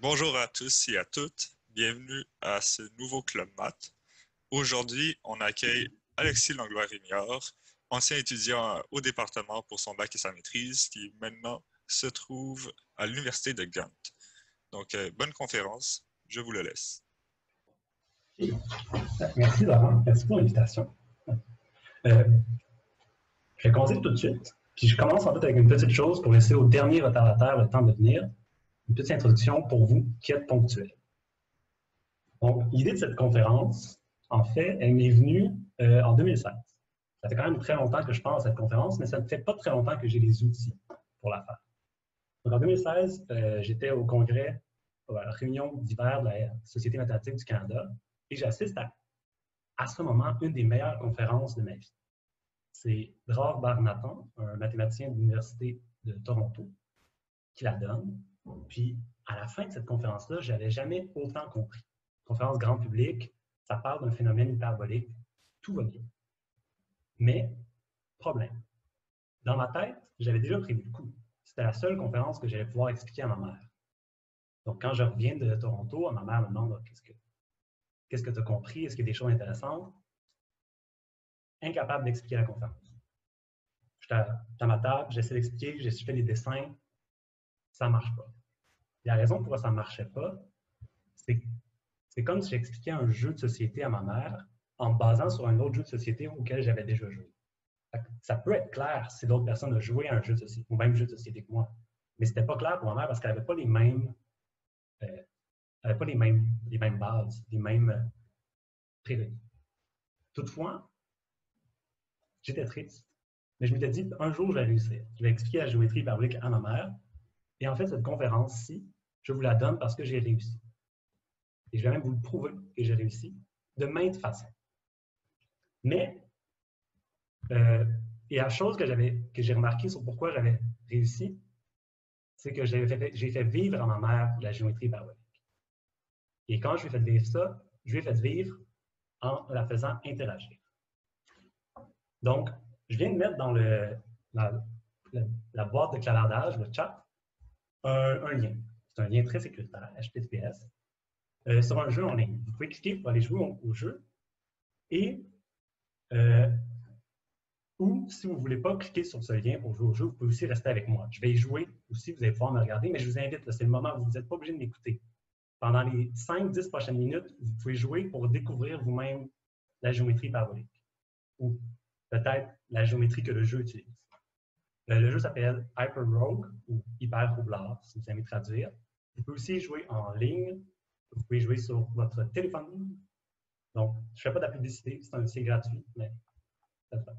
Bonjour à tous et à toutes, bienvenue à ce nouveau Club Math. Aujourd'hui, on accueille Alexis Langlois-Rémiard, ancien étudiant au département pour son bac et sa maîtrise, qui maintenant se trouve à l'université de Gand. Donc, bonne conférence, je vous le laisse. Merci Laurent, merci pour l'invitation. Euh, je vais commencer tout de suite. Puis je commence en fait avec une petite chose pour laisser au dernier retardataire le temps de venir. Une petite introduction pour vous qui êtes ponctuels. Donc, l'idée de cette conférence, en fait, elle m'est venue en 2016. Ça fait quand même très longtemps que je pense à cette conférence, mais ça ne fait pas très longtemps que j'ai les outils pour la faire. Donc, en 2016, j'étais au congrès, à la réunion d'hiver de la Société mathématique du Canada, et j'assiste à ce moment une des meilleures conférences de ma vie. C'est Dror Bar-Nathan, un mathématicien de l'Université de Toronto, qui la donne. Puis, à la fin de cette conférence-là, je n'avais jamais autant compris. Conférence grand public, ça parle d'un phénomène hyperbolique, tout va bien. Mais, problème. Dans ma tête, j'avais déjà prévu le coup. C'était la seule conférence que j'allais pouvoir expliquer à ma mère. Donc, quand je reviens de Toronto, ma mère me demande qu'est-ce que tu as compris, est-ce qu'il y a des choses intéressantes? Incapable d'expliquer la conférence. J'étais à ma table, j'essaie d'expliquer, j'ai fait des dessins, ça ne marche pas. Et la raison pourquoi ça ne marchait pas, c'est comme si j'expliquais un jeu de société à ma mère en me basant sur un autre jeu de société auquel j'avais déjà joué. Ça peut être clair si d'autres personnes ont joué à un jeu de société, au même jeu de société que moi. Mais ce n'était pas clair pour ma mère parce qu'elle n'avait pas les mêmes, les mêmes bases, les mêmes prérequis. Toutefois, j'étais triste. Mais je m'étais dit, un jour, je vais réussir. Je vais expliquer la géométrie hyperbolique à ma mère. Et en fait, cette conférence-ci, je vous la donne parce que j'ai réussi. Et je vais même vous le prouver que j'ai réussi de maintes façons. Mais, et la chose que j'ai remarqué sur pourquoi j'avais réussi, c'est que j'ai fait vivre à ma mère la géométrie hyperbolique. Et quand je lui ai fait vivre ça, je lui ai fait vivre en la faisant interagir. Donc, je viens de mettre dans la boîte de clavardage, le chat, un lien. C'est un lien très sécuritaire, HTTPS, sur un jeu en ligne. Vous pouvez cliquer pour aller jouer au jeu et ou si vous ne voulez pas cliquer sur ce lien pour jouer au jeu, vous pouvez aussi rester avec moi. Je vais y jouer aussi, vous allez pouvoir me regarder, mais je vous invite, c'est le moment où vous n'êtes pas obligé de m'écouter. Pendant les 5-10 prochaines minutes, vous pouvez jouer pour découvrir vous-même la géométrie hyperbolique ou peut-être la géométrie que le jeu utilise. Le jeu s'appelle Hyper Rogue ou Hyper Roublard, si vous aimez traduire. Vous pouvez aussi jouer en ligne. Vous pouvez jouer sur votre téléphone. Donc, je ne fais pas de la publicité, c'est gratuit, mais ça le fait.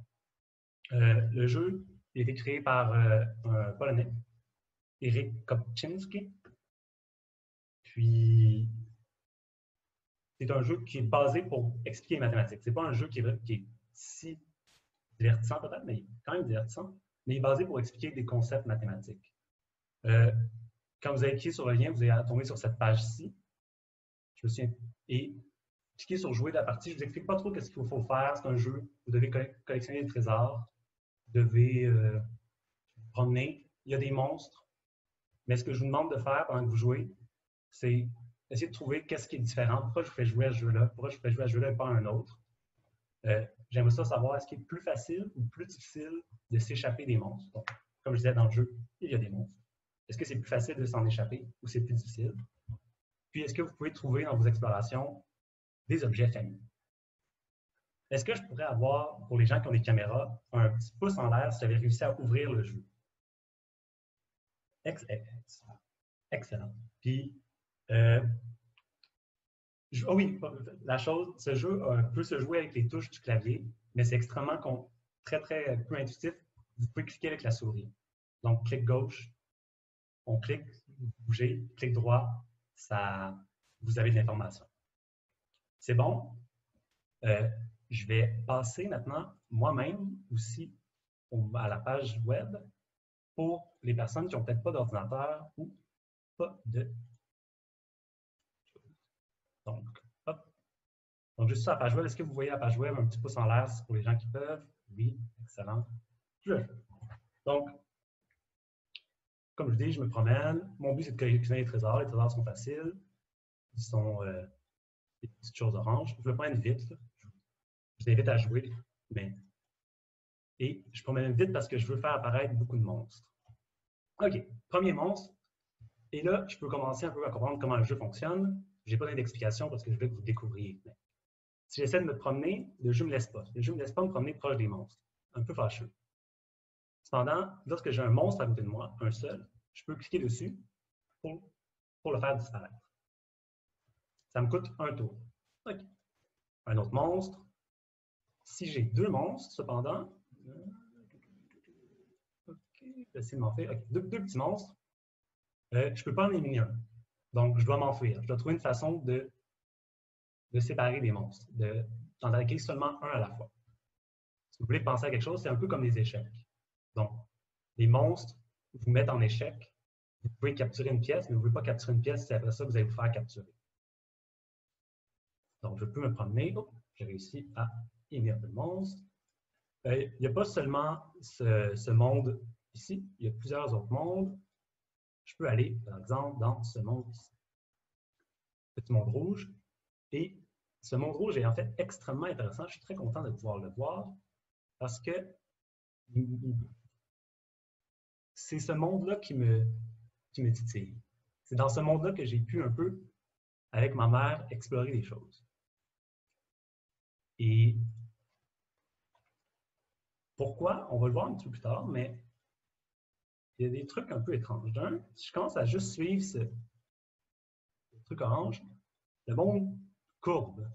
Le jeu a été créé par un Polonais, Eric Kopczynski. Puis, c'est un jeu qui est basé pour expliquer les mathématiques. Ce n'est pas un jeu qui est si divertissant peut-être, mais quand même divertissant, mais il est basé pour expliquer des concepts mathématiques. Quand vous allez cliquer sur le lien, vous allez tomber sur cette page-ci. Je me souviens. Et cliquez sur jouer de la partie. Je ne vous explique pas trop ce qu'il faut faire. C'est un jeu. Vous devez collectionner des trésors. Vous devez promener. Il y a des monstres. Mais ce que je vous demande de faire pendant que vous jouez, c'est essayer de trouver qu'est-ce qui est différent. Pourquoi je vous fais jouer à ce jeu-là? Pourquoi je vous fais jouer à ce jeu-là et pas à un autre? J'aimerais ça savoir, est-ce qu'il est plus facile ou plus difficile de s'échapper des monstres? Donc, comme je disais dans le jeu, il y a des monstres. Est-ce que c'est plus facile de s'en échapper ou c'est plus difficile? Puis, est-ce que vous pouvez trouver dans vos explorations des objets familiers? Est-ce que je pourrais avoir, pour les gens qui ont des caméras, un petit pouce en l'air si j'avais réussi à ouvrir le jeu? Excellent. Puis, oh oui, la chose, ce jeu peut se jouer avec les touches du clavier, mais c'est extrêmement très, très peu intuitif. Vous pouvez cliquer avec la souris. Donc, clic gauche, on clique, vous bougez, clic droit, vous avez de l'information. C'est bon? Je vais passer maintenant moi-même aussi à la page web pour les personnes qui n'ont peut-être pas d'ordinateur ou pas de... Donc, hop. Donc, juste sur la page web, est-ce que vous voyez la page web, un petit pouce en l'air pour les gens qui peuvent? Oui, excellent. Donc, comme je dis, je me promène. Mon but, c'est de collectionner les trésors. Les trésors sont faciles. Ils sont des petites choses oranges. Je veux prendre vite. Là. Je vous invite à jouer, mais... Et je promène vite parce que je veux faire apparaître beaucoup de monstres. OK, premier monstre. Et là, je peux commencer un peu à comprendre comment le jeu fonctionne. Je n'ai pas d'explication parce que je veux que vous découvriez. Mais si j'essaie de me promener, le jeu ne me laisse pas. Le jeu ne me laisse pas me promener proche des monstres. Un peu fâcheux. Cependant, lorsque j'ai un monstre à côté de moi, un seul, je peux cliquer dessus pour le faire disparaître. Ça me coûte un tour. OK. Un autre monstre. Si j'ai deux monstres, cependant, OK, j'essaie de m'en faire. OK, deux petits monstres, je ne peux pas en éliminer un. Donc, je dois m'enfuir. Je dois trouver une façon de séparer les monstres, d'en attaquer seulement un à la fois. Si vous voulez penser à quelque chose, c'est un peu comme les échecs. Donc, les monstres vous mettent en échec. Vous pouvez capturer une pièce, mais vous ne pouvez pas capturer une pièce, c'est après ça que vous allez vous faire capturer. Donc, je peux me promener. Oh, j'ai réussi à éliminer le monstre. Il n'y a pas seulement ce monde ici, il y a plusieurs autres mondes. Je peux aller, par exemple, dans ce monde ici. Petit monde rouge. Et ce monde rouge est en fait extrêmement intéressant. Je suis très content de pouvoir le voir parce que c'est ce monde-là qui me titille. C'est dans ce monde-là que j'ai pu un peu, avec ma mère, explorer des choses. Et pourquoi? On va le voir un petit peu plus tard, mais il y a des trucs un peu étranges. D'un, si je commence à juste suivre ce truc orange, le monde courbe.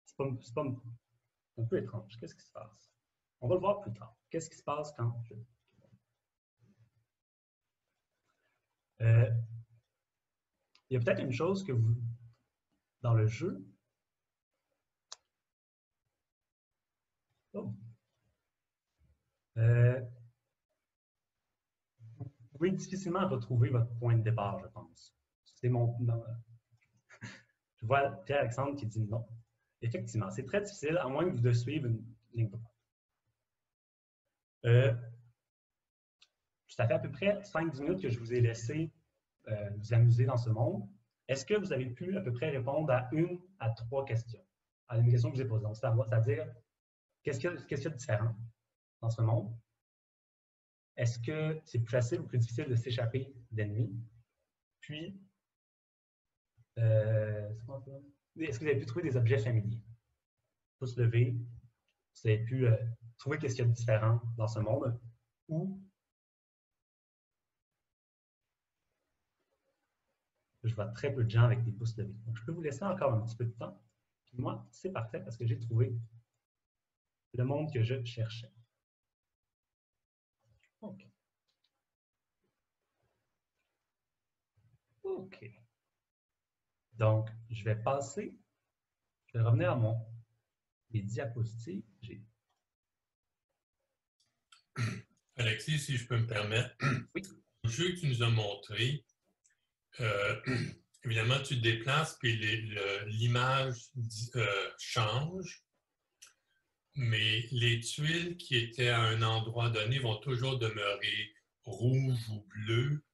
C'est pas un peu étrange. Qu'est-ce qui se passe? On va le voir plus tard. Qu'est-ce qui se passe quand je... il y a peut-être une chose que vous, dans le jeu, vous pouvez difficilement retrouver votre point de départ, je pense. C'est mon... Non, je vois Pierre-Alexandre qui dit non. Effectivement, c'est très difficile, à moins que vous de suivre une ligne droite. Ça fait à peu près 5-10 minutes que je vous ai laissé vous amuser dans ce monde. Est-ce que vous avez pu à peu près répondre à 1 à 3 questions? À une question que je vous ai posée. C'est-à-dire, qu'est-ce qu'il y a de différent dans ce monde? Est-ce que c'est plus facile ou plus difficile de s'échapper d'ennemis? Puis, est-ce que vous avez pu trouver des objets familiers? Pouce levé, vous avez pu trouver qu'est-ce qu'il y a de différent dans ce monde? Ou je vois très peu de gens avec des pouces levés. Donc, je peux vous laisser encore un petit peu de temps. Puis moi, c'est parfait parce que j'ai trouvé le monde que je cherchais. OK. OK. Donc, je vais revenir à les diapositives. Alexis, si je peux me permettre, oui. Le jeu que tu nous as montré, évidemment, tu te déplaces, puis l'image change, mais les tuiles qui étaient à un endroit donné vont toujours demeurer rouges ou bleues.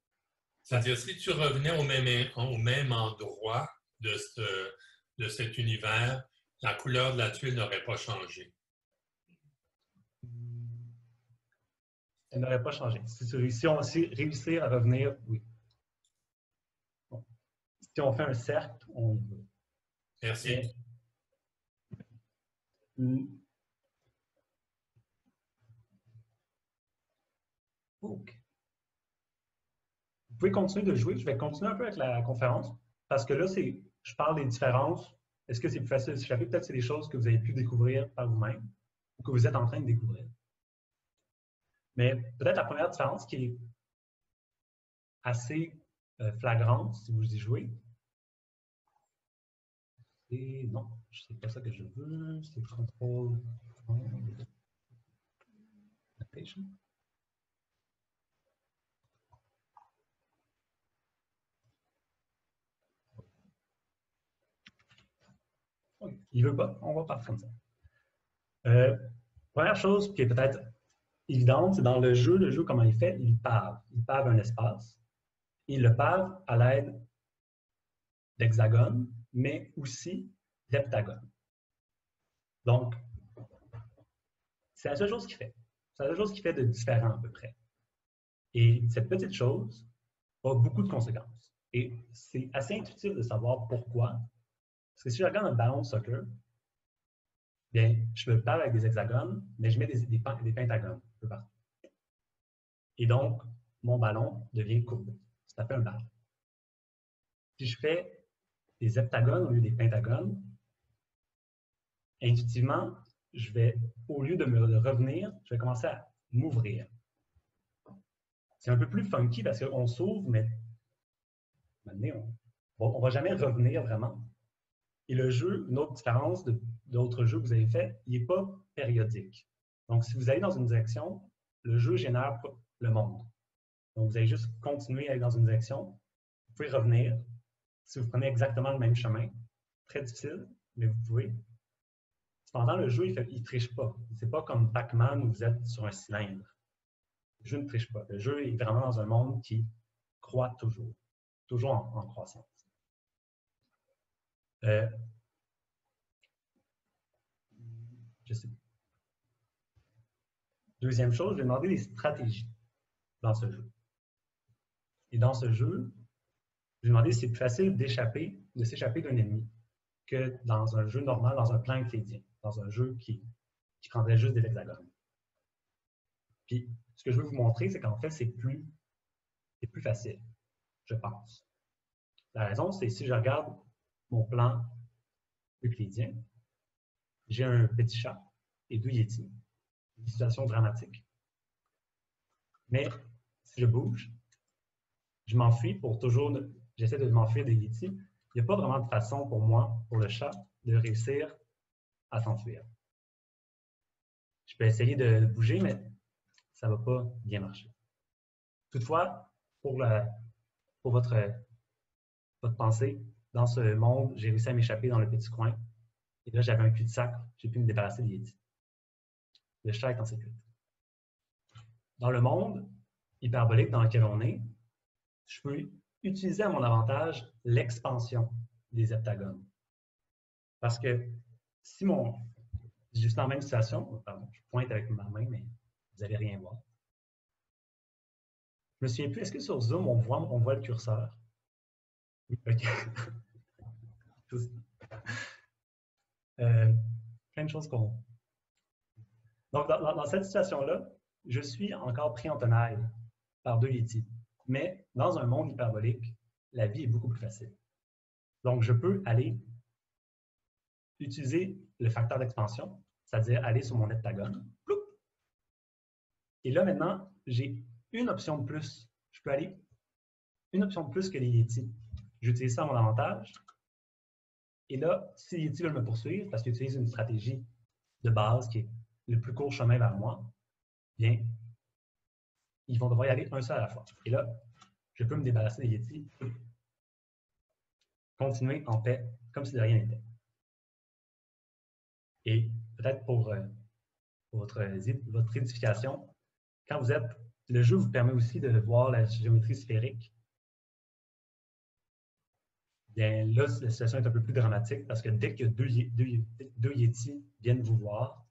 C'est-à-dire, si tu revenais au même endroit de cet univers, la couleur de la tuile n'aurait pas changé. Elle n'aurait pas changé. Si on réussit à revenir, oui. Bon. Si on fait un cercle, on y va. Merci. OK. Vous pouvez continuer de jouer. Je vais continuer un peu avec la conférence parce que là, je parle des différences. Est-ce que c'est plus facile de s'échapper? Peut-être que c'est des choses que vous avez pu découvrir par vous-même ou que vous êtes en train de découvrir. Mais peut-être la première différence qui est assez flagrante si vous y jouez, c'est non, c'est pas ça que je veux, c'est contrôle. Il ne veut pas, on va partir comme ça. Première chose qui est peut-être évidente, c'est dans le jeu, comment il fait? Il pave. Il pave un espace. Il le pave à l'aide d'hexagones, mais aussi d'heptagones. Donc, c'est la seule chose qu'il fait. C'est la seule chose qu'il fait de différent à peu près. Et cette petite chose a beaucoup de conséquences. Et c'est assez intuitif de savoir pourquoi. Parce que si je regarde un ballon de soccer, bien, je me parle avec des hexagones, mais je mets des pentagones un peu partout. Et donc, mon ballon devient courbé. Ça fait un ballon. Si je fais des heptagones au lieu des pentagones, intuitivement, je vais, au lieu de me revenir, je vais commencer à m'ouvrir. C'est un peu plus funky parce qu'on s'ouvre, mais maintenant, on ne va jamais revenir vraiment. Et le jeu, une autre différence d'autres jeux que vous avez fait, il n'est pas périodique. Donc, si vous allez dans une direction, le jeu génère le monde. Donc, vous allez juste continuer à aller dans une direction. Vous pouvez revenir. Si vous prenez exactement le même chemin, très difficile, mais vous pouvez. Cependant, le jeu, il ne triche pas. Ce n'est pas comme Pac-Man où vous êtes sur un cylindre. Le jeu ne triche pas. Le jeu est vraiment dans un monde qui croît toujours en croissance. Je sais. Deuxième chose, je vais demander des stratégies dans ce jeu. Et dans ce jeu, je vais demander si c'est plus facile de s'échapper d'un ennemi que dans un jeu normal, dans un plan euclidien, dans un jeu qui prendrait juste des hexagones. Puis, ce que je veux vous montrer, c'est qu'en fait, c'est plus facile, je pense. La raison, c'est si je regarde mon plan euclidien, j'ai un petit chat et 2 yétis. Une situation dramatique. Mais si je bouge, je m'enfuis pour toujours, j'essaie de m'enfuir des yétis. Il n'y a pas vraiment de façon pour moi, pour le chat, de réussir à s'enfuir. Je peux essayer de bouger, mais ça ne va pas bien marcher. Toutefois, pour votre pensée, dans ce monde, j'ai réussi à m'échapper dans le petit coin. Et là, j'avais un cul-de-sac, j'ai pu me débarrasser des yétis. Le chat est en sécurité. Dans le monde hyperbolique dans lequel on est, je peux utiliser à mon avantage l'expansion des heptagones. Parce que si juste dans la même situation, pardon, je pointe avec ma main, mais vous n'allez rien voir. Je me souviens plus, est-ce que sur Zoom, on voit le curseur? Oui, OK. Plein de choses qu'on... Donc, dans cette situation-là, je suis encore pris en tenaille par 2 yétis. Mais dans un monde hyperbolique, la vie est beaucoup plus facile. Donc, je peux aller utiliser le facteur d'expansion, c'est-à-dire aller sur mon heptagone. Ploup! Et là, maintenant, j'ai une option de plus. Je peux aller une option de plus que les yétis. J'utilise ça à mon avantage. Et là, si les yétis veulent me poursuivre, parce qu'ils utilisent une stratégie de base qui est le plus court chemin vers moi, bien, ils vont devoir y aller un seul à la fois. Et là, je peux me débarrasser des yétis, continuer en paix, comme si de rien n'était. Et peut-être pour votre édification, quand vous êtes... Le jeu vous permet aussi de voir la géométrie sphérique. Bien, là, la situation est un peu plus dramatique parce que dès que deux yétis viennent vous voir,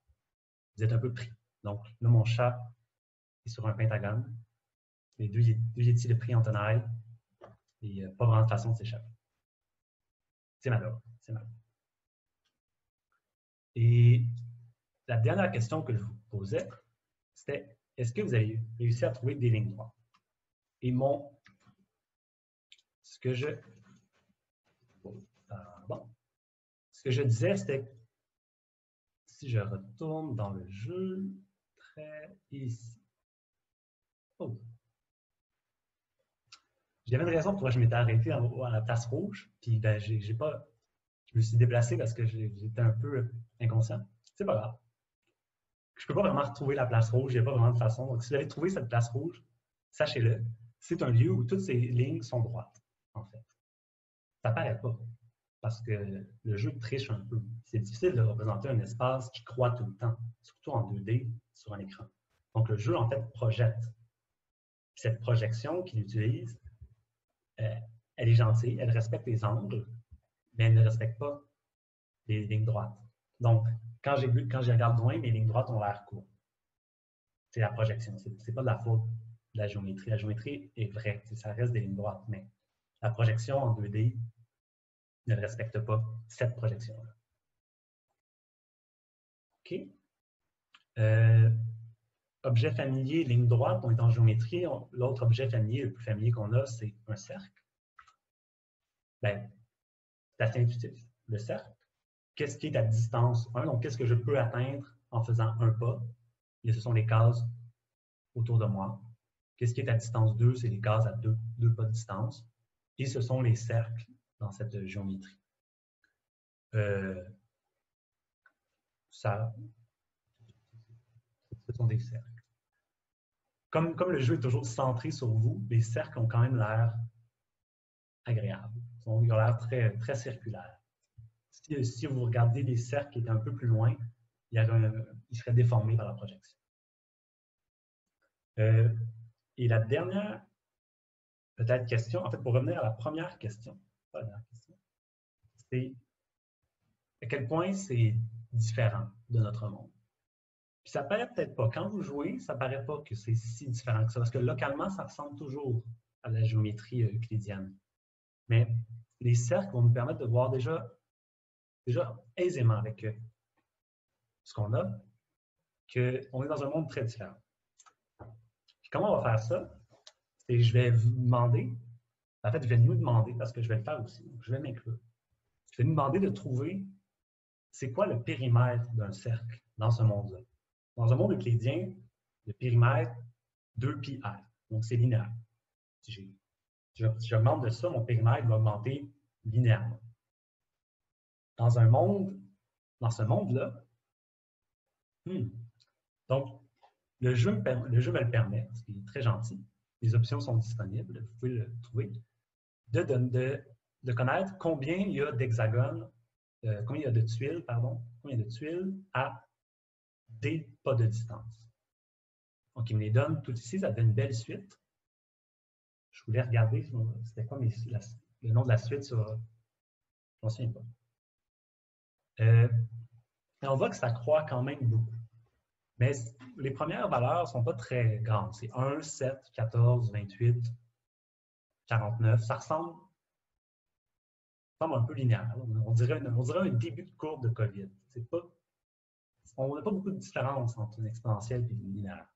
vous êtes un peu pris. Donc, là, mon chat est sur un pentagone. Les deux yétis le prient en tenaille. Et il n'y a pas vraiment de façon de s'échapper. C'est malheureux. C'est malheureux. Et la dernière question que je vous posais, c'était est-ce que vous avez réussi à trouver des lignes droites? Et ce que je disais, c'était si je retourne dans le jeu, très ici. Oh. J'avais une raison pourquoi je m'étais arrêté à la place rouge, puis ben, je me suis déplacé parce que j'étais un peu inconscient. C'est pas grave. Je ne peux pas vraiment retrouver la place rouge, il n'y a pas vraiment de façon. Donc, si vous avez trouvé cette place rouge, sachez-le, c'est un lieu où toutes ces lignes sont droites, en fait. Ça ne paraît pas, parce que le jeu triche un peu. C'est difficile de représenter un espace qui croît tout le temps, surtout en 2D sur un écran. Donc, le jeu, en fait, projette. Cette projection qu'il utilise, elle est gentille, elle respecte les angles, mais elle ne respecte pas les lignes droites. Donc, quand j'y regarde loin, mes lignes droites ont l'air courtes. C'est la projection. C'est pas de la faute de la géométrie. La géométrie est vraie. Ça reste des lignes droites, mais la projection en 2D ne respecte pas cette projection-là. OK. Objet familier, ligne droite, on est en géométrie. L'autre objet familier, le plus familier qu'on a, c'est un cercle. Ben, c'est assez intuitif. Le cercle, qu'est-ce qui est à distance 1? Donc, qu'est-ce que je peux atteindre en faisant un pas? Et ce sont les cases autour de moi. Qu'est-ce qui est à distance 2? C'est les cases à deux pas de distance. Et ce sont les cercles dans cette géométrie. Ce sont des cercles. Comme le jeu est toujours centré sur vous, les cercles ont quand même l'air agréables. Ils ont l'air très, très circulaires. Si vous regardez des cercles qui étaient un peu plus loin, ils seraient déformés par la projection. Et la dernière, peut-être, question, en fait, pour revenir à la première question, c'est à quel point c'est différent de notre monde. Puis ça paraît peut-être pas. Quand vous jouez, ça paraît pas que c'est si différent que ça, parce que localement, ça ressemble toujours à la géométrie euclidienne. Mais les cercles vont nous permettre de voir déjà aisément avec ce qu'on a, qu'on est dans un monde très différent. Puis comment on va faire ça? C'est que je vais vous demander, en fait, je vais nous demander, parce que je vais le faire aussi, je vais m'inclure. Je vais nous demander de trouver c'est quoi le périmètre d'un cercle dans ce monde-là. Dans un monde euclidien, le périmètre, 2πr. Donc, c'est linéaire. Si j'augmente de ça, mon périmètre va augmenter linéairement. Dans ce monde-là, donc, le jeu me le permet, ce qui est très gentil. Les options sont disponibles, vous pouvez le trouver, de connaître combien il y a d'hexagones, combien il y a de tuiles, à des pas de distance. Donc, il me les donne tout ici, ça donne une belle suite. Je voulais regarder, c'était quoi le nom de la suite sur. Je ne m'en souviens pas. Et on voit que ça croît quand même beaucoup. Mais les premières valeurs ne sont pas très grandes. C'est 1, 7, 14, 28, 49. Ça ressemble un peu linéaire. On dirait un début de courbe de COVID. On n'a pas beaucoup de différence entre une exponentielle et une linéaire.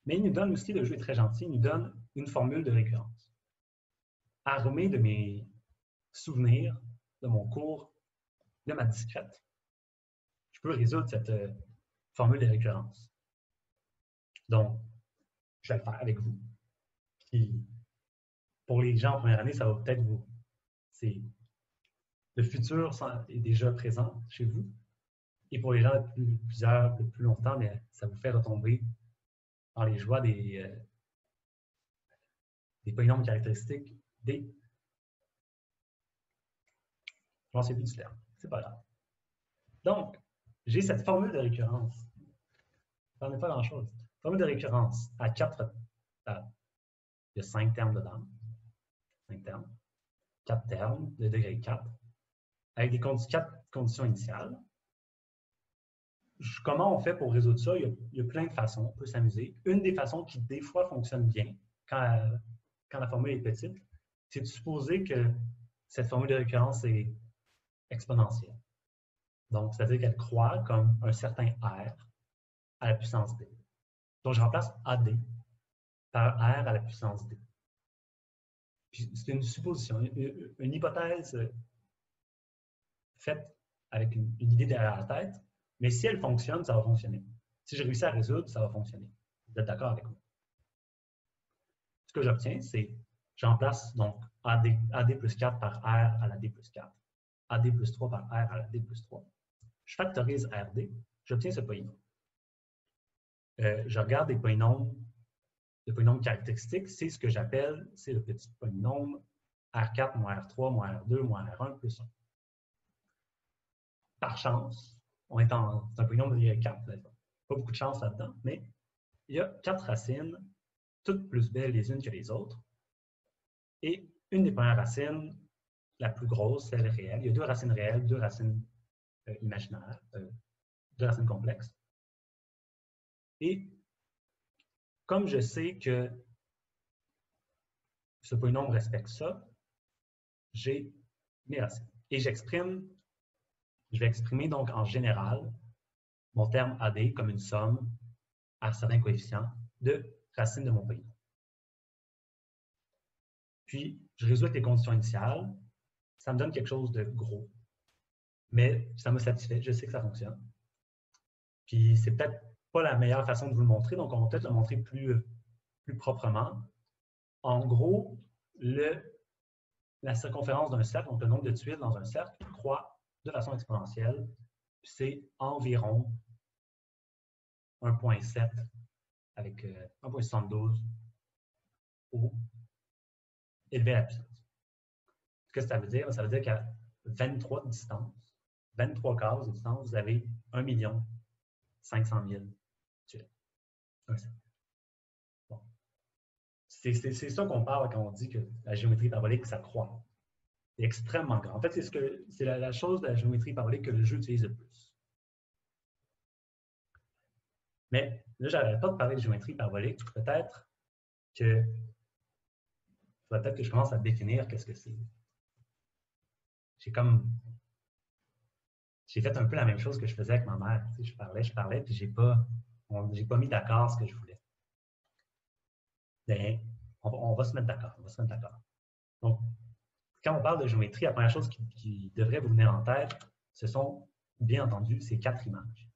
Mais il nous donne aussi, le jeu est très gentil, il nous donne une formule de récurrence. Armé de mes souvenirs, de mon cours, de ma discrète, je peux résoudre cette formule de récurrence. Donc, je vais le faire avec vous. Puis, pour les gens en première année, ça va peut-être vous. Le futur est déjà présent chez vous. Et pour les gens de plus longtemps, mais ça vous fait retomber dans les joies des polynômes caractéristiques des. Je m'en sais plus du terme. C'est pas grave. Donc, j'ai cette formule de récurrence. Ça n'en est pas grand-chose. Formule de récurrence à 4. Il y a 5 termes dedans. 5 termes. 4 termes de degré 4. Avec 4 conditions initiales. Comment on fait pour résoudre ça? Il y a plein de façons. On peut s'amuser. Une des façons qui, des fois, fonctionne bien quand la formule est petite, c'est de supposer que cette formule de récurrence est exponentielle. Donc, c'est-à-dire qu'elle croît comme un certain R à la puissance D. Donc, je remplace AD par R à la puissance D. C'est une supposition, une hypothèse faite avec une idée derrière la tête, mais si elle fonctionne, ça va fonctionner. Si je réussis à résoudre, ça va fonctionner. Vous êtes d'accord avec moi? Ce que j'obtiens, c'est, je remplace donc AD plus 4 par R à la D plus 4, AD plus 3 par R à la D plus 3. Je factorise RD, j'obtiens ce polynôme. Je regarde les polynômes, le polynôme caractéristique, c'est ce que j'appelle, c'est le petit polynôme R4 moins R3 moins R2 moins R1 plus 1. Par chance, c'est un polynôme de degré 4, pas beaucoup de chance là-dedans, mais il y a 4 racines, toutes plus belles les unes que les autres. Et une des premières racines, la plus grosse, celle réelle. Il y a 2 racines réelles, 2 racines imaginaires, 2 racines complexes. Et comme je sais que ce polynombre respecte ça, j'ai mes racines. Et je vais exprimer donc en général mon terme AD comme une somme à certains coefficients de racines de mon polynombre. Puis, je résous avec les conditions initiales. Ça me donne quelque chose de gros. Mais ça me satisfait. Je sais que ça fonctionne. Puis, c'est peut-être pas la meilleure façon de vous le montrer, donc on va peut-être le montrer plus proprement. En gros, la circonférence d'un cercle, donc le nombre de tuiles dans un cercle, croît de façon exponentielle. C'est environ 1,7 avec 1,72 au élevé à la puissance. Ce que ça veut dire? Ça veut dire qu'à 23 de distance, 23 cases de distance, vous avez 1 500 000 tuiles. Bon. C'est ça qu'on parle quand on dit que la géométrie parabolique, ça croît. C'est extrêmement grand. En fait, c'est la chose de la géométrie parabolique que le jeu utilise le plus. Mais là, je n'arrête pas de parler de géométrie parabolique. Peut-être que je commence à définir qu'est-ce que c'est. J'ai fait un peu la même chose que je faisais avec ma mère. Tu sais, je parlais, puis j'ai pas mis d'accord ce que je voulais. Mais on va se mettre d'accord. Donc, quand on parle de géométrie, la première chose qui devrait vous venir en tête, ce sont, bien entendu, ces 4 images.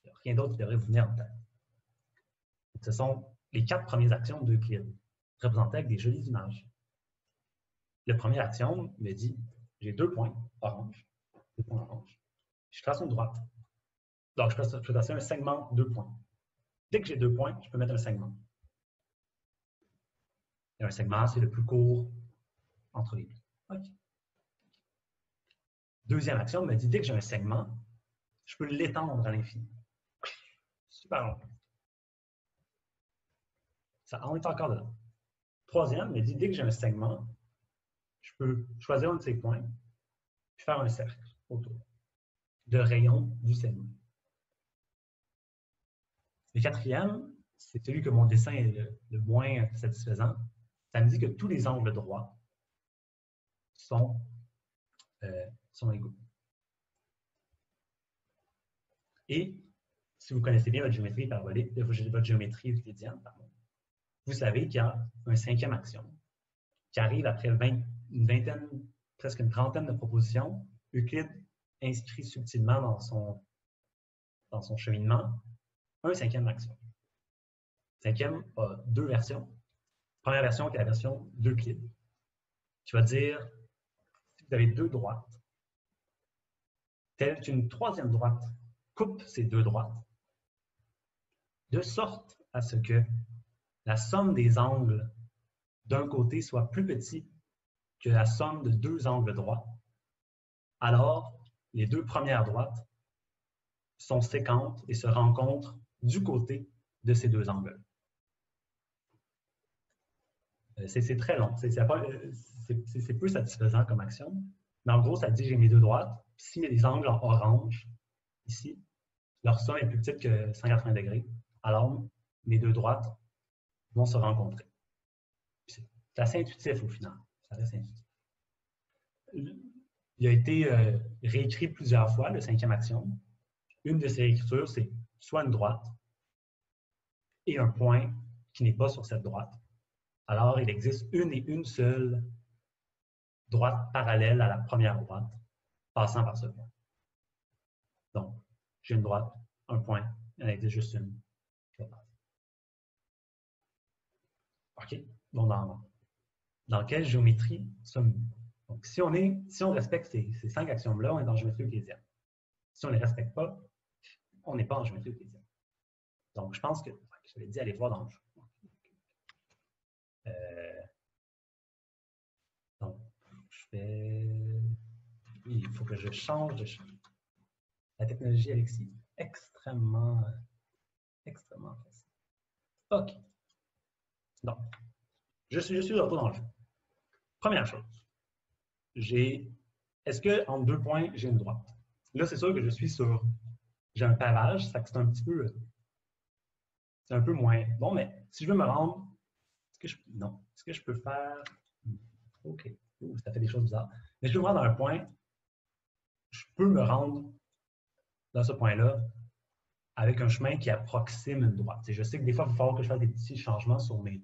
Il n'y a rien d'autre qui devrait vous venir en tête. Ce sont les 4 premiers axiomes d'Euclide, représentés avec des jolies images. Le premier axiome me dit, j'ai 2 points orange, 2 points orange. Je trace une droite. Donc, je peux tracer un segment 2 points. Dès que j'ai 2 points, je peux mettre un segment. Et un segment, c'est le plus court entre les deux. Okay. Deuxième axiome me dit, dès que j'ai un segment, je peux l'étendre à l'infini. Super long. Ça en est encore dedans. Troisième me dit, dès que j'ai un segment, je peux choisir un de ces points, puis faire un cercle autour de rayon du segment. Le quatrième, c'est celui que mon dessin est le moins satisfaisant. Ça me dit que tous les angles droits sont égaux. Et si vous connaissez bien votre géométrie parabolique, votre géométrie euclidienne, pardon, vous savez qu'il y a un 5e axiome qui arrive après une vingtaine, presque une trentaine de propositions. Euclide inscrit subtilement dans son cheminement un 5e axiome. Le 5e a 2 versions. Première version qui est la version d'Euclide, qui va dire si vous avez 2 droites, telle qu'une 3e droite coupe ces 2 droites, de sorte à ce que la somme des angles d'un côté soit plus petite que la somme de 2 angles droits, alors les 2 premières droites sont séquentes et se rencontrent du côté de ces 2 angles. C'est très long. C'est peu satisfaisant comme axiome. Mais en gros, ça dit que j'ai mes 2 droites. S'il y a des angles en orange, ici, leur somme est plus petite que 180 degrés. Alors, mes 2 droites vont se rencontrer. C'est assez intuitif au final. Ça reste intuitif. Il a été réécrit plusieurs fois, le 5e axiome. Une de ces réécritures, c'est soit une droite et un point qui n'est pas sur cette droite. Alors, il existe une seule droite parallèle à la première droite, passant par ce point. Donc, j'ai une droite, un point, il y en a juste une. OK? Donc, dans quelle géométrie sommes-nous? Donc, si on respecte ces 5 axiomes-là, on est en géométrie euclidienne. Si on ne les respecte pas, on n'est pas en géométrie euclidienne. Donc, je pense que, je l'ai dit, allez voir dans le jeu. Donc, il faut que je change de champ. La technologie, Alexis, extrêmement facile. OK. Donc, je suis de retour dans le jeu. Première chose, est-ce qu'entre 2 points, j'ai une droite? Là, c'est sûr que j'ai un pavage, ça c'est un petit peu, c'est un peu moins bon, mais si je veux me rendre, non, est-ce que je peux faire, OK, ça fait des choses bizarres, mais je veux me rendre à un point, je peux me rendre dans ce point-là avec un chemin qui approxime une droite. Je sais que des fois, il va falloir que je fasse des petits changements sur mes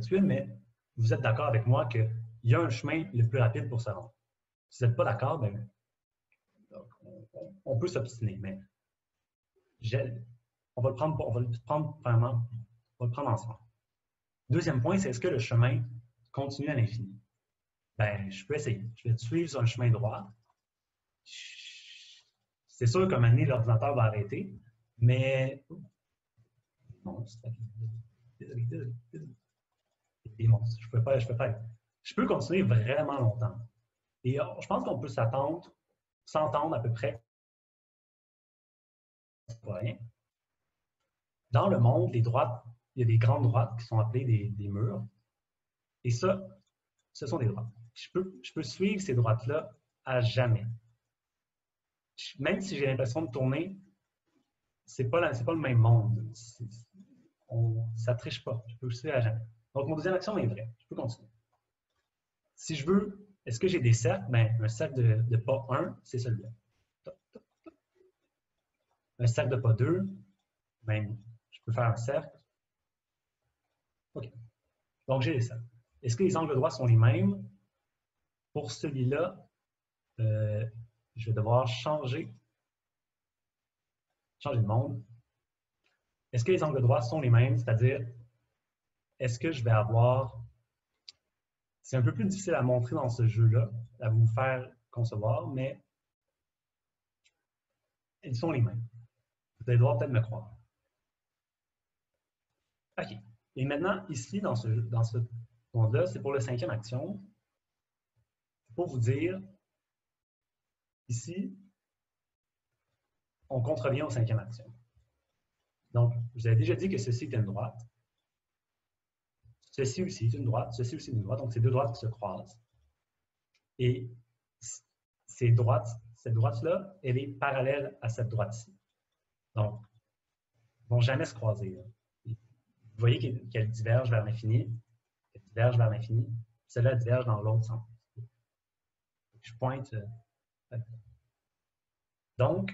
tuiles, mais vous êtes d'accord avec moi qu'il y a un chemin le plus rapide pour se rendre. Si vous n'êtes pas d'accord, ben, on peut s'obstiner, mais on va le prendre ensemble. Deuxième point, c'est est-ce que le chemin continue à l'infini? Ben, je peux essayer. Je vais suivre sur un chemin droit. C'est sûr qu'à un moment donné, l'ordinateur va arrêter, mais... Non, désolé. Des monstres. Je peux continuer vraiment longtemps. Et je pense qu'on peut s'entendre à peu près. Rien. Dans le monde, les droites, il y a des grandes droites qui sont appelées des murs. Et ça, ce sont des droites. Je peux suivre ces droites-là à jamais. Même si j'ai l'impression de tourner, c'est pas le même monde. Ça ne triche pas. Je peux le suivre à jamais. Donc, mon deuxième action est vraie. Je peux continuer. Si je veux, est-ce que j'ai des cercles? Ben, un cercle de pas 1, c'est celui-là. Un cercle de pas 2, ben, je peux faire un cercle. OK. Donc, j'ai des cercles. Est-ce que les angles droits sont les mêmes? Pour celui-là, je vais devoir changer de monde. Est-ce que les angles droits sont les mêmes? C'est-à-dire, est-ce que je vais avoir... C'est un peu plus difficile à montrer dans ce jeu-là, à vous faire concevoir, mais ils sont les mêmes. Vous allez devoir peut-être me croire. OK. Et maintenant, ici, dans ce monde-là, c'est pour la 5e action. Pour vous dire, ici, on contrevient aux 5e action. Donc, je vous avais déjà dit que ceci est une droite. Ceci aussi est une droite. Ceci aussi est une droite. Donc, c'est deux droites qui se croisent. Et cette droite-là, elle est parallèle à cette droite-ci. Donc, ils ne vont jamais se croiser. Là. Vous voyez qu'elle diverge vers l'infini. Elle diverge vers l'infini. Celle-là diverge dans l'autre sens. Je pointe. Donc,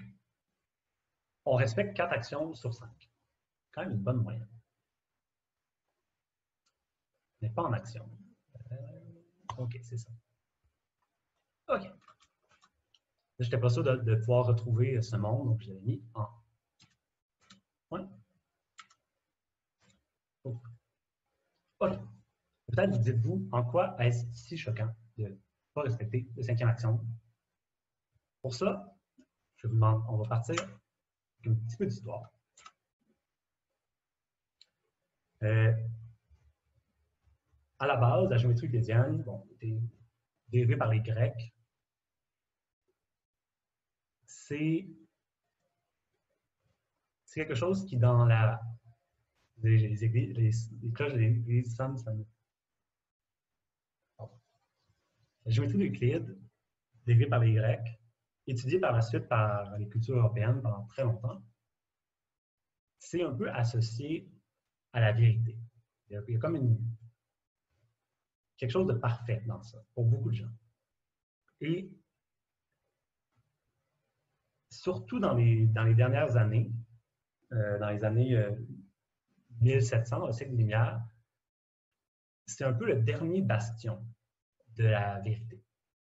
on respecte 4 actions sur 5. Quand même une bonne moyenne. Mais pas en action. OK, c'est ça. OK. Je n'étais pas sûr de pouvoir retrouver ce monde, donc je l'avais mis en. Ouais. OK. Peut-être vous dites-vous en quoi est-ce si choquant de ne pas respecter la 5e action. Pour ça, je vous demande, on va partir avec un petit peu d'histoire. À la base, la géométrie euclidienne, bon, était dérivée par les Grecs. C'est quelque chose qui, dans les cloches de l'église sonnent. La géométrie d'Euclide, dérivée par les Grecs, étudiée par la suite par les cultures européennes pendant très longtemps, c'est un peu associé à la vérité. Il y a comme quelque chose de parfait dans ça, pour beaucoup de gens. Et surtout dans les dernières années, dans les années 1700, le siècle des Lumières, c'est un peu le dernier bastion de la vérité.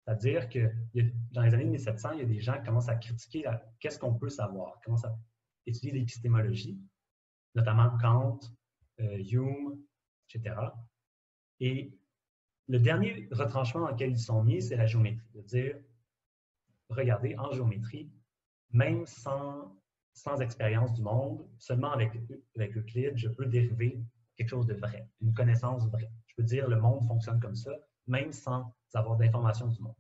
C'est-à-dire que dans les années 1700, il y a des gens qui commencent à critiquer qu'est-ce qu'on peut savoir, commencent à étudier l'épistémologie, notamment Kant, Hume, etc. Et le dernier retranchement dans lequel ils sont mis, c'est la géométrie. De dire, regardez, en géométrie, même sans expérience du monde, seulement avec Euclide, je peux dériver quelque chose de vrai, une connaissance vraie. Je peux dire le monde fonctionne comme ça, même sans avoir d'informations du monde.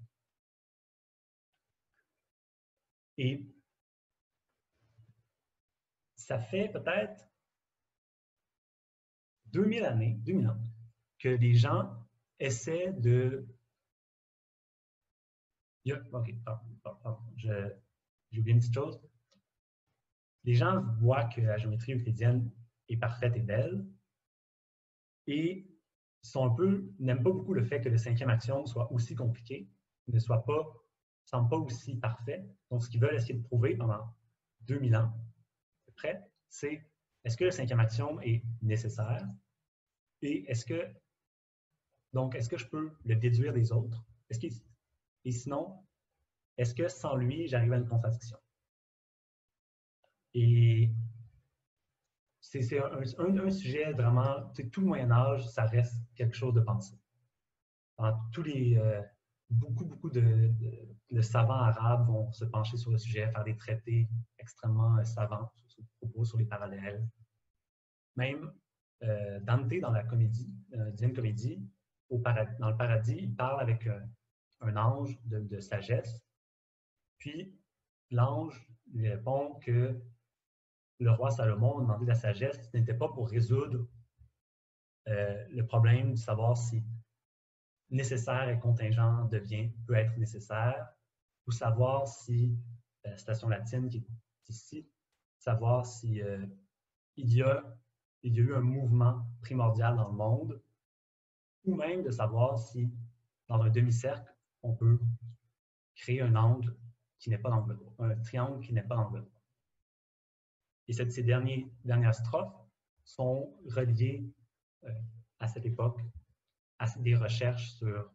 Et ça fait peut-être 2000 années, 2000 ans, que les gens essaient de... OK, pardon, j'ai oublié une petite chose. Les gens voient que la géométrie euclidienne est parfaite et belle et n'aiment pas beaucoup le fait que le cinquième axiome soit aussi compliqué, ne semble pas aussi parfait. Donc, ce qu'ils veulent essayer de prouver pendant 2000 ans, à peu près, c'est est-ce que le cinquième axiome est nécessaire et est-ce que je peux le déduire des autres? Et sinon, est-ce que sans lui, j'arrive à une contradiction? Et c'est un sujet vraiment, tout le Moyen-Âge, ça reste quelque chose de pensé. Beaucoup de savants arabes vont se pencher sur le sujet, faire des traités extrêmement savants sur les parallèles. Même Dante, dans la Divine Comédie, dans le paradis, il parle avec un ange de sagesse. Puis, l'ange lui répond que le roi Salomon a demandé la sagesse, ce n'était pas pour résoudre le problème de savoir si nécessaire et contingent peut être nécessaire, ou savoir si, la citation latine qui est ici, savoir si il y a eu un mouvement primordial dans le monde, ou même de savoir si, dans un demi-cercle, on peut créer un angle qui n'est pas d'angle droit, un triangle qui n'est pas d'angle droit. Et ces dernières strophes sont reliées à cette époque, à des recherches sur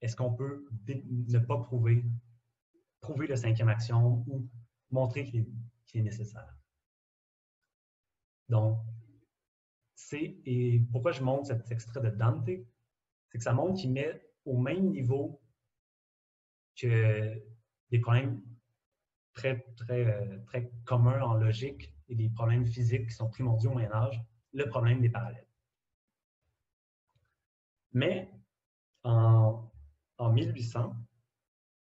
est-ce qu'on peut ne pas prouver le cinquième axiome ou montrer qu'il est nécessaire. Donc, et pourquoi je montre cet extrait de Dante, c'est que ça montre qu'il met au même niveau que des problèmes très communs en logique et des problèmes physiques qui sont primordiaux au Moyen-Âge, le problème des parallèles. Mais en 1800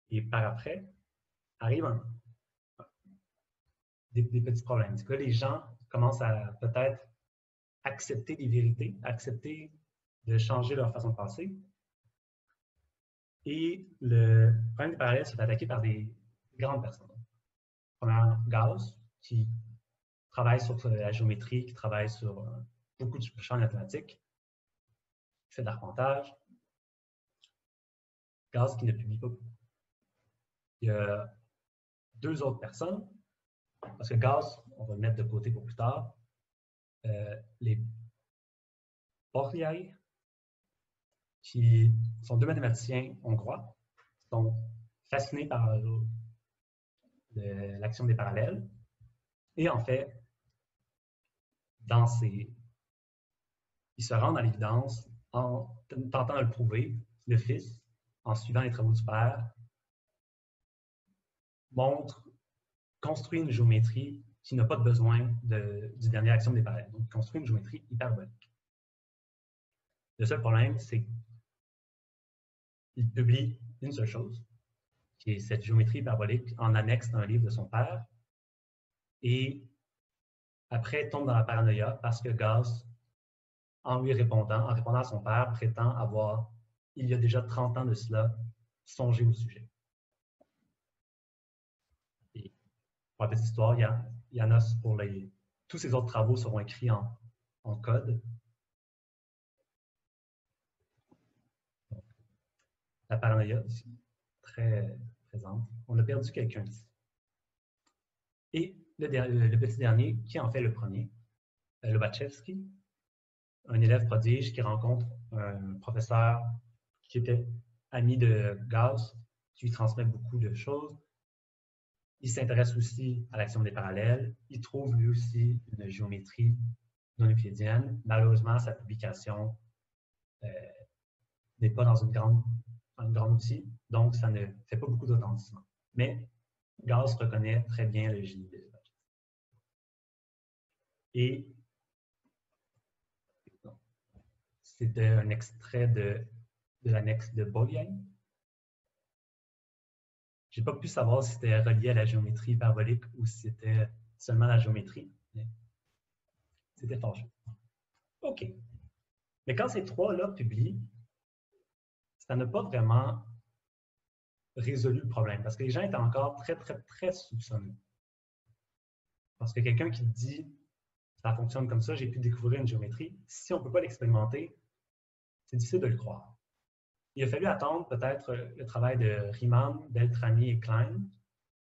et par après, arrivent des petits problèmes. C'est que les gens commencent à peut-être accepter des vérités, accepter de changer leur façon de penser. Et le problème des parallèles se fait attaquer par des grandes personnes. Premièrement, Gauss, qui travaille sur la géométrie, qui travaille sur beaucoup de champs mathématiques, qui fait de l'arpentage. Gauss qui ne publie pas beaucoup. Il y a deux autres personnes, parce que Gauss, on va le mettre de côté pour plus tard, les Bolyai, qui sont deux mathématiciens hongrois, qui sont fascinés par l'action des parallèles. Et en fait, ils se rendent à l'évidence en tentant de le prouver. Le fils, en suivant les travaux du père, construit une géométrie qui n'a pas de besoin du dernier axiome des parallèles. Donc, il construit une géométrie hyperbolique. Le seul problème, c'est qu'il publie une seule chose, qui est cette géométrie hyperbolique en annexe d'un livre de son père, et après tombe dans la paranoïa parce que Gauss, en répondant à son père, prétend avoir, il y a déjà 30 ans de cela, songé au sujet. Et pour la petite histoire, il y en a tous ces autres travaux seront écrits en code. Donc, la paranoïa ici, très présente. On a perdu quelqu'un ici. Et le petit dernier, qui en fait le premier, Lobachevsky, un élève prodige qui rencontre un professeur qui était ami de Gauss, qui lui transmet beaucoup de choses. Il s'intéresse aussi à l'action des parallèles. Il trouve lui aussi une géométrie non euclidienne. Malheureusement, sa publication n'est pas dans un grand outil, donc ça ne fait pas beaucoup d'authenticité. Mais Gauss reconnaît très bien le génie de Lobachevsky. Et c'était un extrait de l'annexe de Bolyai. Je n'ai pas pu savoir si c'était relié à la géométrie hyperbolique ou si c'était seulement la géométrie, mais c'était fâcheux. OK. Mais quand ces trois-là publient, ça n'a pas vraiment résolu le problème parce que les gens étaient encore très, très, très soupçonneux. Parce que quelqu'un qui dit ça fonctionne comme ça, j'ai pu découvrir une géométrie, si on ne peut pas l'expérimenter, c'est difficile de le croire. Il a fallu attendre peut-être le travail de Riemann, Beltrami et Klein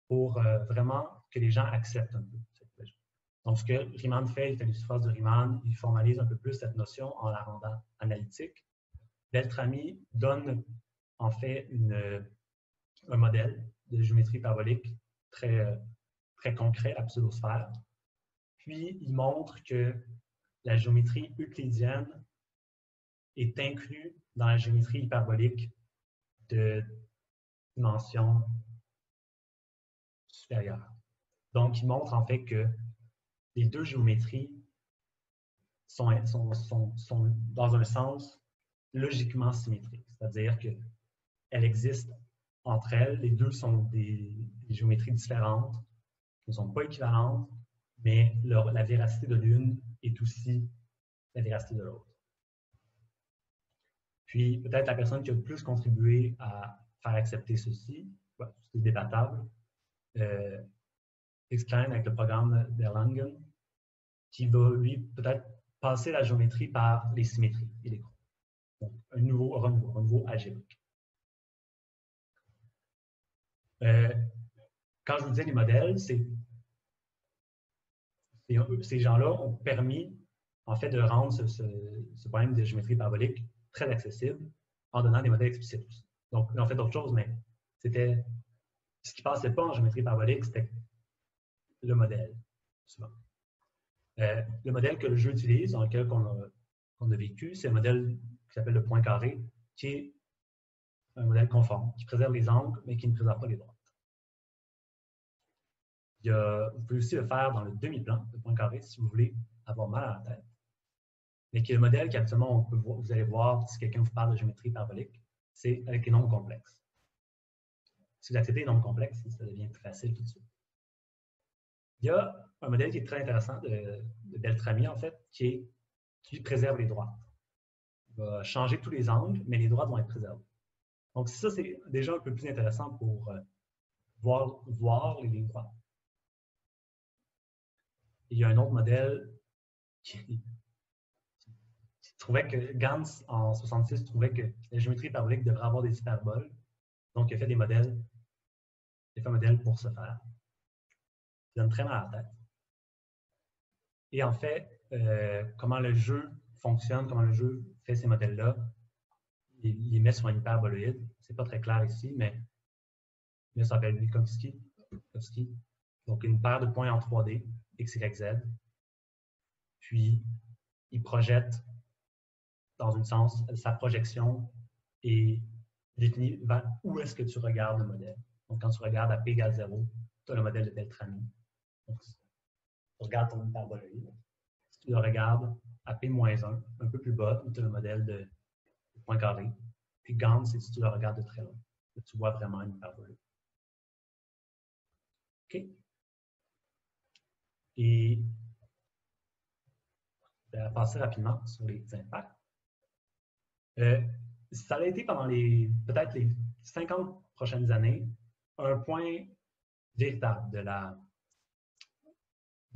pour vraiment que les gens acceptent un peu cette logique. Donc, ce que Riemann fait, il fait l'issophase de Riemann, il formalise un peu plus cette notion en la rendant analytique. Beltrami donne en fait un modèle de géométrie parabolique très, très concret, la pseudosphère. Puis, il montre que la géométrie euclidienne est inclue dans la géométrie hyperbolique de dimension supérieure. Donc, il montre en fait que les deux géométries sont dans un sens logiquement symétriques, c'est-à-dire qu'elles existent entre elles, les deux sont des géométries différentes, qui ne sont pas équivalentes, mais la véracité de l'une est aussi la véracité de l'autre. Puis, peut-être la personne qui a le plus contribué à faire accepter ceci, c'est débattable, X-Klein avec le programme d'Erlangen, qui va, lui, peut-être passer la géométrie par les symétries et les groupes. Donc, un nouveau algébrique. Quand je vous disais les modèles, ces gens-là ont permis, en fait, de rendre ce problème de géométrie parabolique très accessible en donnant des modèles explicites aussi. Donc, ils ont fait d'autres choses, mais c'était ce qui ne passait pas en géométrie parabolique, c'était le modèle, souvent. Le modèle que le jeu utilise, dans lequel on a vécu, c'est un modèle qui s'appelle le point carré, qui est un modèle conforme, qui préserve les angles, mais qui ne préserve pas les droites. Vous pouvez aussi le faire dans le demi-plan, le point carré, si vous voulez avoir mal à la tête, mais qui est le modèle qu'habituellement vous allez voir si quelqu'un vous parle de géométrie parabolique, c'est avec les nombres complexes. Si vous acceptez les nombres complexes, ça devient plus facile tout de suite. Il y a un modèle qui est très intéressant de Beltrami, en fait, qui préserve les droites. Il va changer tous les angles, mais les droites vont être préservées. Donc, ça, c'est déjà un peu plus intéressant pour voir les lignes droites. Il y a un autre modèle qui trouvait que Gans, en 1966, trouvait que la géométrie parabolique devrait avoir des hyperboles. Donc, il a fait des modèles. Il a fait un modèle pour ce faire. Ça donne très mal à la tête. Et en fait, comment le jeu fonctionne, comment le jeu fait ces modèles-là, il les met sur un hyperboloïde. Ce n'est pas très clair ici, mais ça s'appelle Minkowski. Donc, une paire de points en 3D, x, y, z. Puis, il projette dans un sens sa projection et définit vers où est-ce que tu regardes le modèle. Donc, quand tu regardes à p égale 0, tu as le modèle de Beltrami. Donc, tu regardes ton hyperboloïde. Si tu le regardes à p-1, un peu plus bas, tu as le modèle de point carré. Puis Gans, c'est si tu le regardes de très loin. Là, tu vois vraiment une hyperboloïde. OK? Et je vais passer rapidement sur les impacts. Ça a été pendant peut-être les 50 prochaines années un point véritable de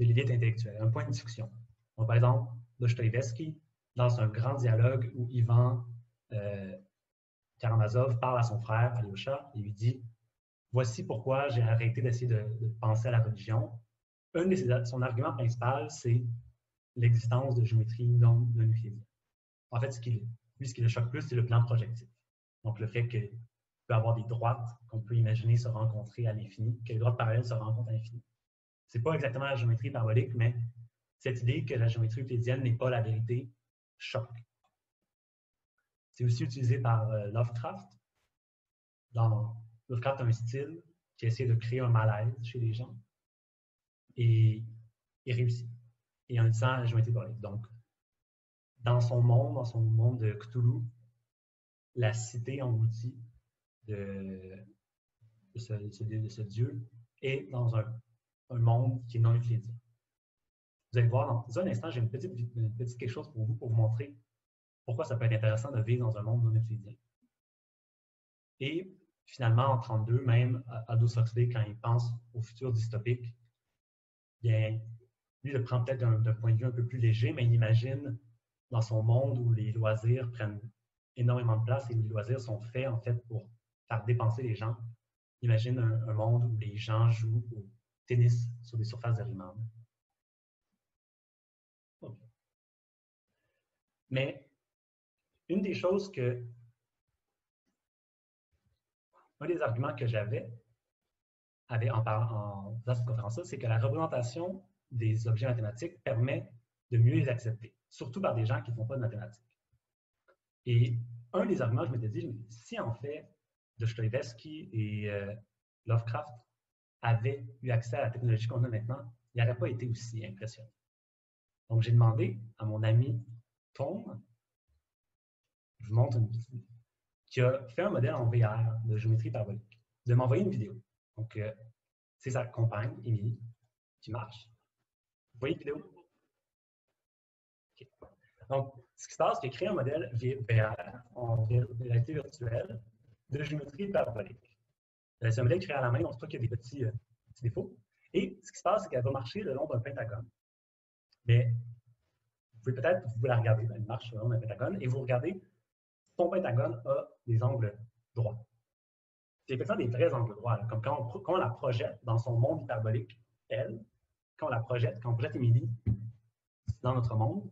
l'élite intellectuelle, un point de discussion. Donc, par exemple, Dostoïevski, dans un grand dialogue où Ivan Karamazov parle à son frère, Alyosha, et lui dit « Voici pourquoi j'ai arrêté d'essayer de penser à la religion. » Son argument principal, c'est l'existence de géométrie non euclidienne. En fait, ce qui le choque plus, c'est le plan projectif. Donc, le fait qu'il peut y avoir des droites qu'on peut imaginer se rencontrer à l'infini, que les droites parallèles se rencontrent à l'infini. Ce n'est pas exactement la géométrie parabolique, mais cette idée que la géométrie euclidienne n'est pas la vérité choque. C'est aussi utilisé par Lovecraft. Lovecraft a un style qui essaie de créer un malaise chez les gens et il réussit. Et en utilisant la géométrie parabolique. Donc, dans son monde de Cthulhu, la cité engloutie de ce dieu est dans un monde qui est non euclidien. vous allez voir dans un instant, j'ai une petite quelque chose pour vous montrer pourquoi ça peut être intéressant de vivre dans un monde non euclidien. Et finalement, en 1932, même Aldous Huxley, quand il pense au futur dystopique, bien, lui, il le prend peut-être d'un point de vue un peu plus léger, mais il imagine dans son monde où les loisirs prennent énormément de place et où les loisirs sont faits, en fait, pour faire dépenser les gens. Il imagine un monde où les gens jouent au tennis sur des surfaces de Riemann. Okay. Mais une des choses que... Un des arguments que j'avais en faisant cette conférence-là, c'est que la représentation des objets mathématiques permet de mieux les accepter, surtout par des gens qui ne font pas de mathématiques. Et un des arguments, je m'étais dit, si en fait Dostoïevski et Lovecraft avaient eu accès à la technologie qu'on a maintenant, il n'aurait pas été aussi impressionnant. Donc j'ai demandé à mon ami Tom, je vous montre une vidéo, qui a fait un modèle en VR de géométrie parabolique, de m'envoyer une vidéo. Donc, c'est sa compagne, Émilie, qui marche. Vous voyez la vidéo? Okay. Donc, ce qui se passe, c'est qu'il a créé un modèle VR, en réalité virtuelle, de géométrie parabolique. C'est un modèle créé à la main, donc c'est pas qu'il y a des petits défauts. Et ce qui se passe, c'est qu'elle va marcher le long d'un pentagone. Mais vous pouvez la regarder, elle marche le long d'un pentagone, et vous regardez, ton pentagone a des angles droits. C'est effectivement des vrais angles droits, là, comme quand on la projette dans son monde hyperbolique, elle, quand on projette Émilie dans notre monde,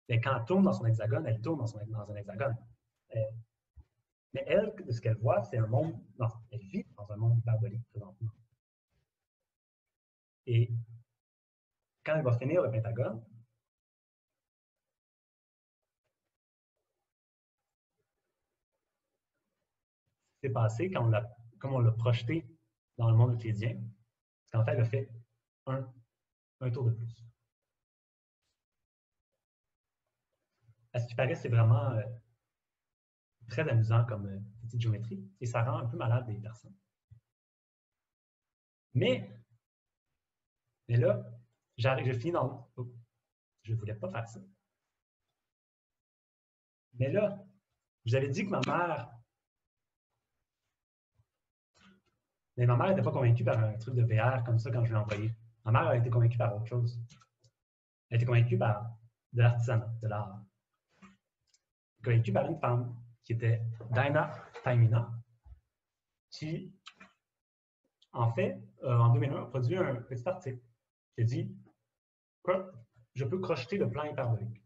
bien, quand elle tourne dans son hexagone, elle tourne dans un hexagone. Mais elle, ce qu'elle voit, c'est un monde, non, elle vit dans un monde hyperbolique présentement. Et quand elle va finir le pentagone, c'est passé comme on l'a projeté dans le monde euclidien, c'est qu'en fait, elle a fait un tour de plus. À ce qui paraît, c'est vraiment très amusant comme petite géométrie et ça rend un peu malade des personnes. Mais là, je finis dans... Oh, je ne voulais pas faire ça. Mais là, je vous avais dit que ma mère... Mais ma mère n'était pas convaincue par un truc de VR comme ça quand je l'ai envoyé. Ma mère a été convaincue par autre chose. Elle a été convaincue par de l'artisanat, de l'art. Convaincue par une femme qui était Daina Taimina, qui, en fait, en 2001, a produit un petit article qui dit quoi, je peux crocheter le plan hyperbolique.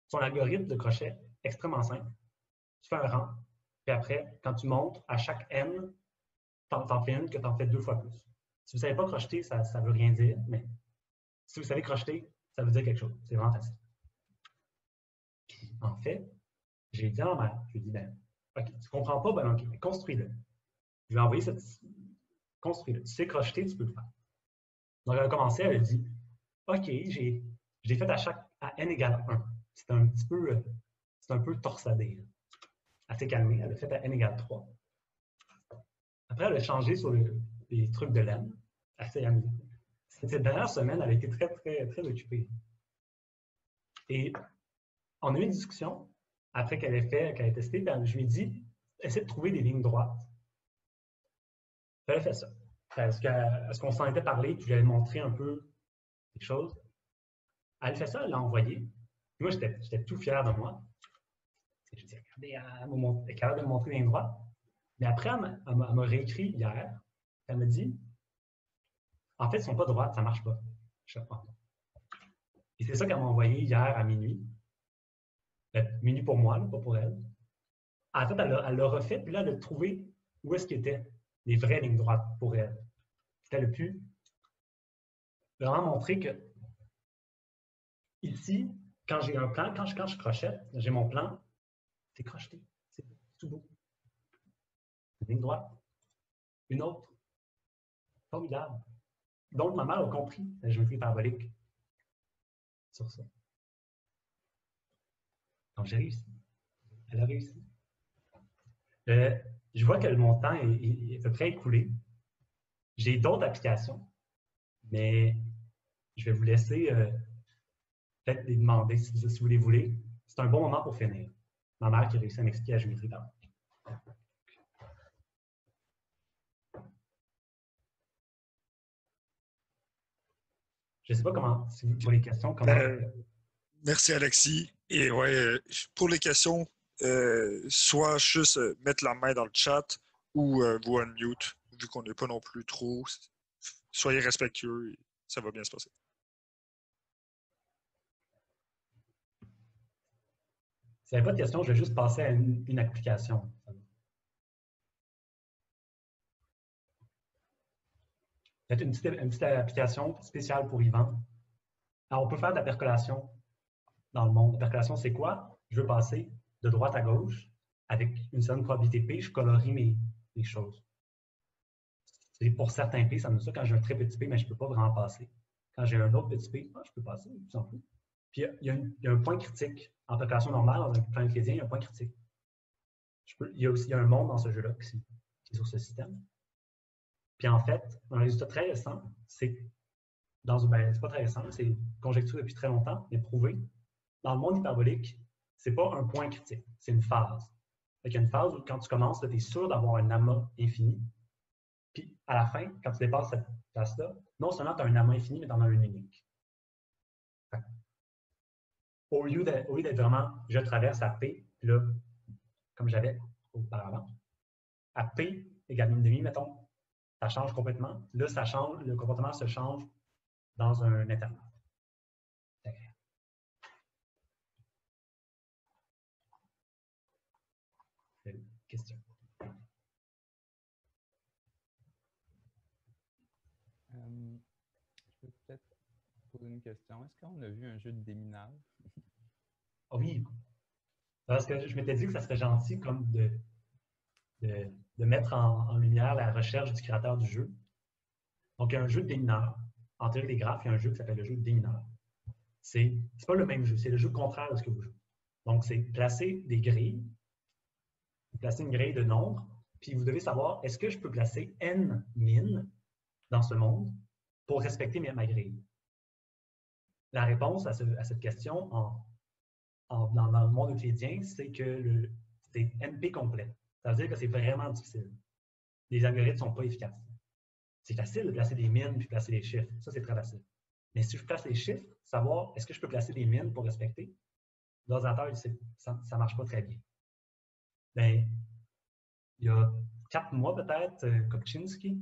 Son algorithme de crochet extrêmement simple. Tu fais un rang, puis après, quand tu montes, à chaque n, t'en fais une que t'en fais 2 fois plus. Si vous ne savez pas crocheter, ça ne veut rien dire, mais si vous savez crocheter, ça veut dire quelque chose. C'est vraiment facile. Puis, en fait, j'ai dit à ma mère, je lui ai dit, ben, OK, tu ne comprends pas, ben OK, construis-le. Je lui ai envoyé cette... Construis-le. Tu sais crocheter, tu peux le faire. Donc, elle a commencé, elle a dit, OK, j'ai fait à n égale 1. C'est un peu torsadé. Elle s'est calmée, elle a fait à n égale 3. Après, elle a changé sur les trucs de laine. Elle s'est amusée. Cette dernière semaine, elle a été très, très, très occupée. Et on a eu une discussion après qu'elle ait testé, je lui ai dit, essaie de trouver des lignes droites. Elle a fait ça. Est-ce qu'on s'en était parlé, puis je lui avais montré un peu des choses. Elle a fait ça, elle l'a envoyé. Puis moi, j'étais tout fier de moi. Je dis, regardez, elle est capable de me montrer des lignes droites. Mais après, elle m'a réécrit hier. Elle me dit, en fait, elles ne sont pas droites, ça ne marche pas. Je sais pas. Et c'est ça qu'elle m'a envoyé hier à minuit. Minuit pour moi, là, pas pour elle. En fait, elle l'a refait, puis là, elle a trouvé où est-ce qu'il était les vraies lignes droites pour elle. Elle a pu vraiment montrer que ici, quand j'ai un plan, quand je crochette, j'ai mon plan, c'est crocheté. C'est tout beau. Une ligne droite. Une autre. Formidable. Donc, ma mère a compris la géométrie parabolique sur ça. Donc, j'ai réussi. Elle a réussi. Je vois que mon temps est à peu près écoulé. J'ai d'autres applications, mais je vais vous laisser peut-être les demander si vous les voulez. C'est un bon moment pour finir. Ma mère qui a réussi à m'expliquer la géométrie d'abord. Je ne sais pas comment, si vous avez des questions, comment. Merci Alexis. Et ouais, pour les questions, soit juste mettre la main dans le chat ou vous unmute, vu qu'on n'est pas non plus trop. Soyez respectueux, ça va bien se passer. Si vous n'avez pas de questions, je vais juste passer à une application. C'est une petite application spéciale pour Yvan. Alors, on peut faire de la percolation dans le monde. La percolation, c'est quoi? Je veux passer de droite à gauche avec une certaine probabilité P, je colorie mes choses. C'est pour certains P, ça me dit ça quand j'ai un très petit P, mais je ne peux pas vraiment passer. Quand j'ai un autre petit P, je peux passer, tout simplement. Puis il y a un point critique. En percolation normale, dans un plan euclidien, il y a un point critique. Il y a un monde dans ce jeu-là qui est sur ce système. Puis en fait, un résultat très récent, c'est c'est pas très récent, c'est conjecturé depuis très longtemps, mais prouvé. Dans le monde hyperbolique, c'est pas un point critique, c'est une phase. Il y a une phase où quand tu commences, tu es sûr d'avoir un amas infini. Puis à la fin, quand tu dépasses cette phase-là, non seulement tu as un amas infini, mais tu en as un unique. Au lieu d'être vraiment je traverse à P, puis là, comme j'avais auparavant, à P égale une demi, mettons, ça change complètement. Là, ça change, le comportement se change dans un intervalle. Question. Je peux peut-être poser une question. Est-ce qu'on a vu un jeu de déminage? Oh oui. Parce que je m'étais dit que ça serait gentil comme de mettre en lumière la recherche du créateur du jeu. Donc, il y a un jeu de démineur. En théorie des graphes, il y a un jeu qui s'appelle le jeu de démineur. C'est pas le même jeu, c'est le jeu contraire de ce que vous jouez. Donc, c'est placer des grilles, placer une grille de nombres, puis vous devez savoir, est-ce que je peux placer n min dans ce monde pour respecter ma grille? La réponse à cette question dans le monde euclidien, c'est que c'est NP complet. Ça veut dire que c'est vraiment difficile. Les algorithmes ne sont pas efficaces. C'est facile de placer des mines puis placer des chiffres. Ça, c'est très facile. Mais si je place les chiffres, savoir est-ce que je peux placer des mines pour respecter, l'ordinateur, ça ne marche pas très bien. Bien, il y a 4 mois peut-être, Kopczynski,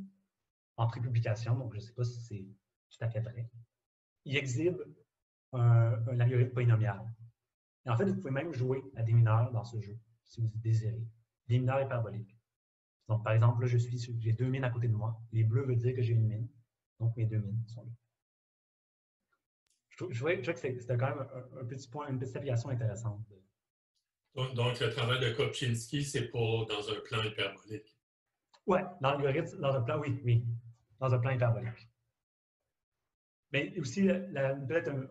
en pré-publication, donc je ne sais pas si c'est tout à fait vrai, il exhibe un algorithme polynomial. Et en fait, vous pouvez même jouer à des mineurs dans ce jeu, si vous désirez. Des mineurs hyperboliques. Donc, par exemple, là, j'ai 2 mines à côté de moi. Les bleus veulent dire que j'ai une mine. Donc, mes 2 mines sont là. Je trouvais que c'était quand même un petit point, une petite application intéressante. Donc, le travail de Kopczynski, c'est dans un plan hyperbolique. Oui, dans l'algorithme, dans un plan, oui. Dans un plan hyperbolique. Mais aussi, peut-être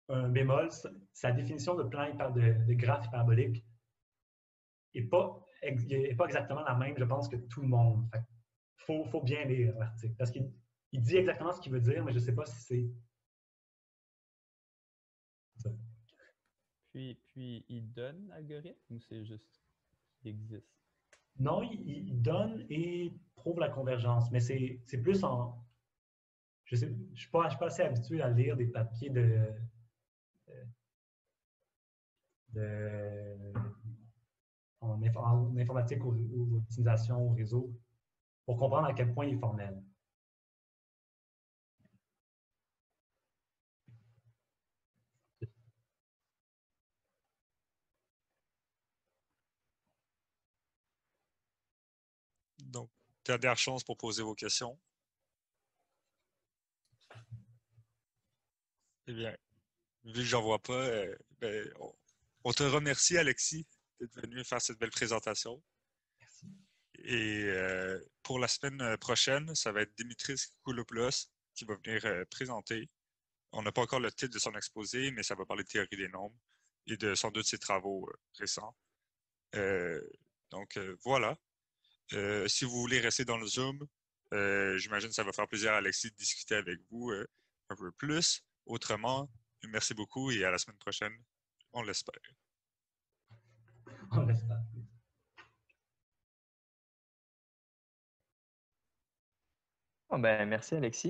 un bémol, sa définition de plan de graphe hyperbolique n'est pas exactement la même, je pense, que tout le monde. Il faut bien lire l'article. Parce qu'il dit exactement ce qu'il veut dire, mais je ne sais pas si c'est ça. Puis il donne l'algorithme ou c'est juste qu'il existe? Non, il donne et prouve la convergence, mais c'est plus en... Je ne suis pas assez habitué à lire des papiers en informatique ou optimisation au réseau pour comprendre à quel point il est formel. Donc, dernière chance pour poser vos questions. Eh bien, vu que j'en vois pas, on te remercie, Alexis, d'être venu faire cette belle présentation. Merci. Et pour la semaine prochaine, ça va être Dimitris Koulopoulos qui va venir présenter. On n'a pas encore le titre de son exposé, mais ça va parler de théorie des nombres et de sans doute ses travaux récents. Donc, voilà. Si vous voulez rester dans le Zoom, j'imagine que ça va faire plaisir à Alexis de discuter avec vous un peu plus. Autrement, merci beaucoup et à la semaine prochaine, on l'espère. On l'espère. Oh, ben, merci Alexis.